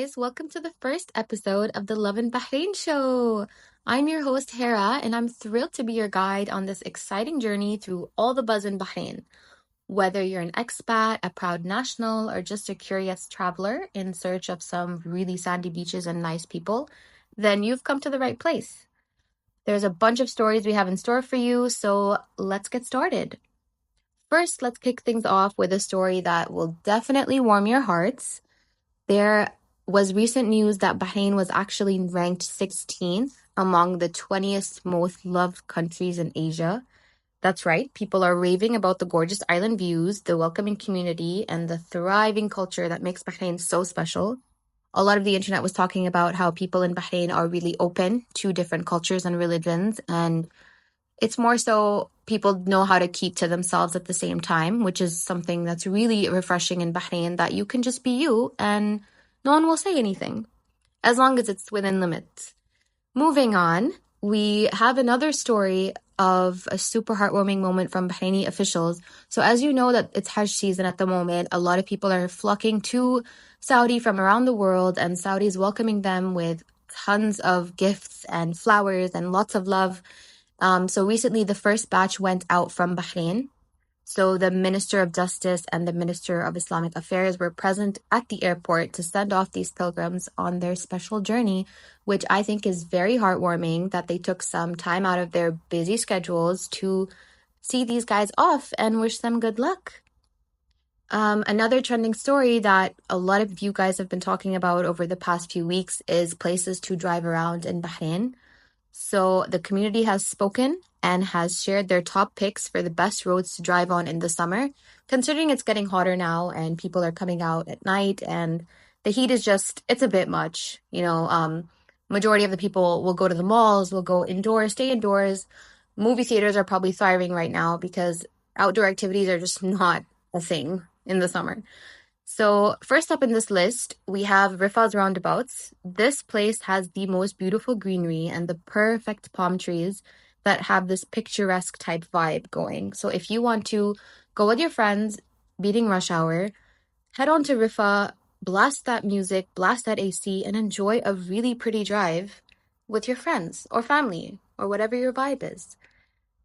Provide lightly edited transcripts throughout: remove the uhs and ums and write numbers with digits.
guys. Welcome to the first episode of the Lovin Bahrain show. I'm your host, Hera, and I'm thrilled to be your guide on this exciting journey through all the buzz in Bahrain. Whether you're an expat, a proud national, or just a curious traveler in search of some really sandy beaches and nice people, then you've come to the right place. There's a bunch of stories we have in store for you, so let's get started. First, let's kick things off with a story that will definitely warm your hearts. There was recent news that Bahrain was actually ranked 16th among the 20th most loved countries in Asia. That's right, people are raving about the gorgeous island views, the welcoming community, and the thriving culture that makes Bahrain so special. A lot of the internet was talking about how people in Bahrain are really open to different cultures and religions, and it's more so people know how to keep to themselves at the same time, which is something that's really refreshing in Bahrain, that you can just be you and no one will say anything, as long as it's within limits. Moving on, we have another story of a super heartwarming moment from Bahraini officials. So as you know that it's Hajj season at the moment, a lot of people are flocking to Saudi from around the world, and Saudi is welcoming them with tons of gifts and flowers and lots of love. So recently the first batch went out from Bahrain. So the Minister of Justice and the Minister of Islamic Affairs were present at the airport to send off these pilgrims on their special journey, which I think is very heartwarming that they took some time out of their busy schedules to see these guys off and wish them good luck. Another trending story that a lot of you guys have been talking about over the past few weeks is places to drive around in Bahrain. So the community has spoken and has shared their top picks for the best roads to drive on in the summer, considering it's getting hotter now and people are coming out at night and the heat is just, it's a bit much. Majority of the people will go to the malls, will go indoors, stay indoors. Movie theaters are probably thriving right now because outdoor activities are just not a thing in the summer. So first up in this list, we have Rifal's Roundabouts. This place has the most beautiful greenery and the perfect palm trees that have this picturesque type vibe going. So if you want to go with your friends, beating rush hour, head on to Rifa, blast that music, blast that AC, and enjoy a really pretty drive with your friends or family or whatever your vibe is.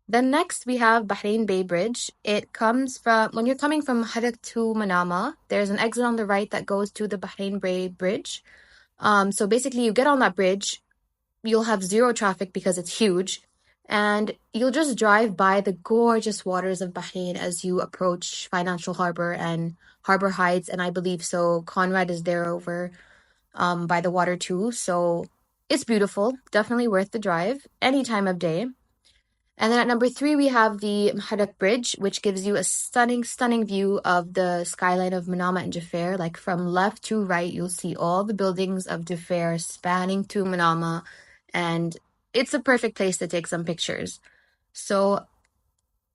Then next we have Bahrain Bay Bridge. It comes from, when you're coming from Harak to Manama, there's an exit on the right that goes to the Bahrain Bay Bridge. So basically you get on that bridge, you'll have zero traffic because it's huge, and you'll just drive by the gorgeous waters of Bahrain as you approach Financial Harbor and Harbor Heights, and I believe so Conrad is there over by the water too. So it's beautiful, definitely worth the drive any time of day. And then at number 3, we have the Mharak Bridge, which gives you a stunning, stunning view of the skyline of Manama and Jaffair. Like from left to right, you'll see all the buildings of Jaffair spanning to Manama, and it's a perfect place to take some pictures. So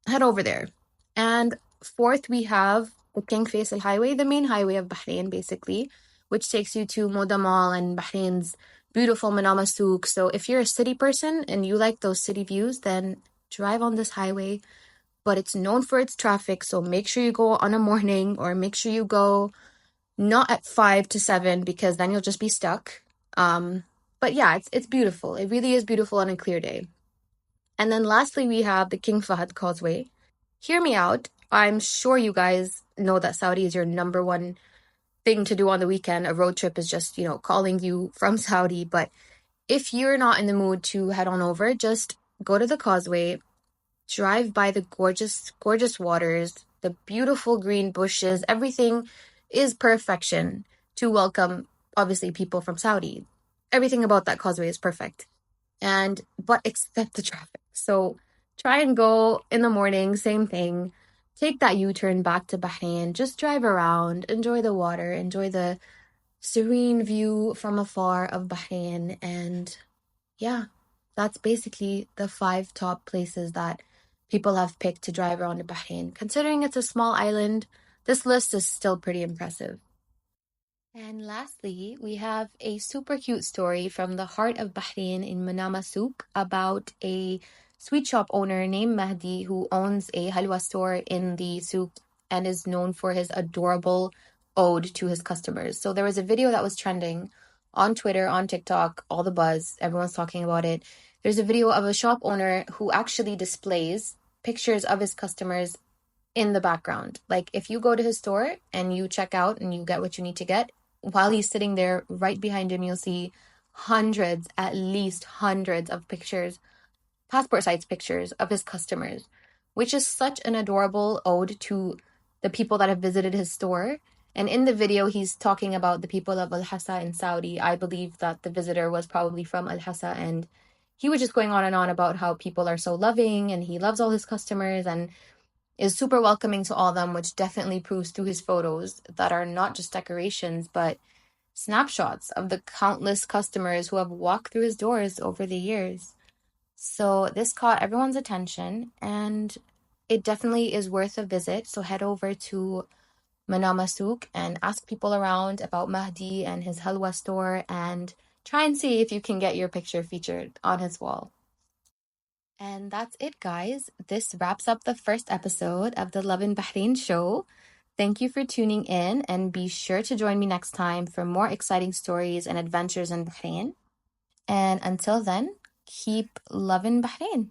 head over there. And 4th, we have the King Faisal Highway, the main highway of Bahrain, basically, which takes you to Moda Mall and Bahrain's beautiful Manama Souk. So if you're a city person and you like those city views, then drive on this highway. But it's known for its traffic, so make sure you go on a morning, or make sure you go not at 5 to 7 because then you'll just be stuck. But yeah, it's beautiful. It really is beautiful on a clear day. And then lastly, we have the King Fahd Causeway. Hear me out. I'm sure you guys know that Saudi is your number one thing to do on the weekend. A road trip is just, calling you from Saudi. But if you're not in the mood to head on over, just go to the causeway, drive by the gorgeous, gorgeous waters, the beautiful green bushes. Everything is perfection to welcome, obviously, people from Saudi. Everything about that causeway is perfect. But except the traffic. So try and go in the morning, same thing. Take that U-turn back to Bahrain. Just drive around, enjoy the water, enjoy the serene view from afar of Bahrain. And yeah, that's basically the 5 top places that people have picked to drive around in Bahrain. Considering it's a small island, this list is still pretty impressive. And lastly, we have a super cute story from the heart of Bahrain in Manama Souk about a sweet shop owner named Mahdi who owns a halwa store in the souk and is known for his adorable ode to his customers. So there was a video that was trending on Twitter, on TikTok, all the buzz. Everyone's talking about it. There's a video of a shop owner who actually displays pictures of his customers in the background. Like if you go to his store and you check out and you get what you need to get, while he's sitting there right behind him, you'll see hundreds, at least hundreds of pictures, passport size pictures of his customers, which is such an adorable ode to the people that have visited his store. And in the video, he's talking about the people of Al Hassa in Saudi. I believe that the visitor was probably from Al Hassa, and he was just going on and on about how people are so loving and he loves all his customers and is super welcoming to all of them, which definitely proves through his photos that are not just decorations, but snapshots of the countless customers who have walked through his doors over the years. So this caught everyone's attention, and it definitely is worth a visit. So head over to Manama Souk and ask people around about Mahdi and his halwa store and try and see if you can get your picture featured on his wall. And that's it, guys. This wraps up the first episode of the Lovin Bahrain show. Thank you for tuning in, and be sure to join me next time for more exciting stories and adventures in Bahrain. And until then, keep loving Bahrain.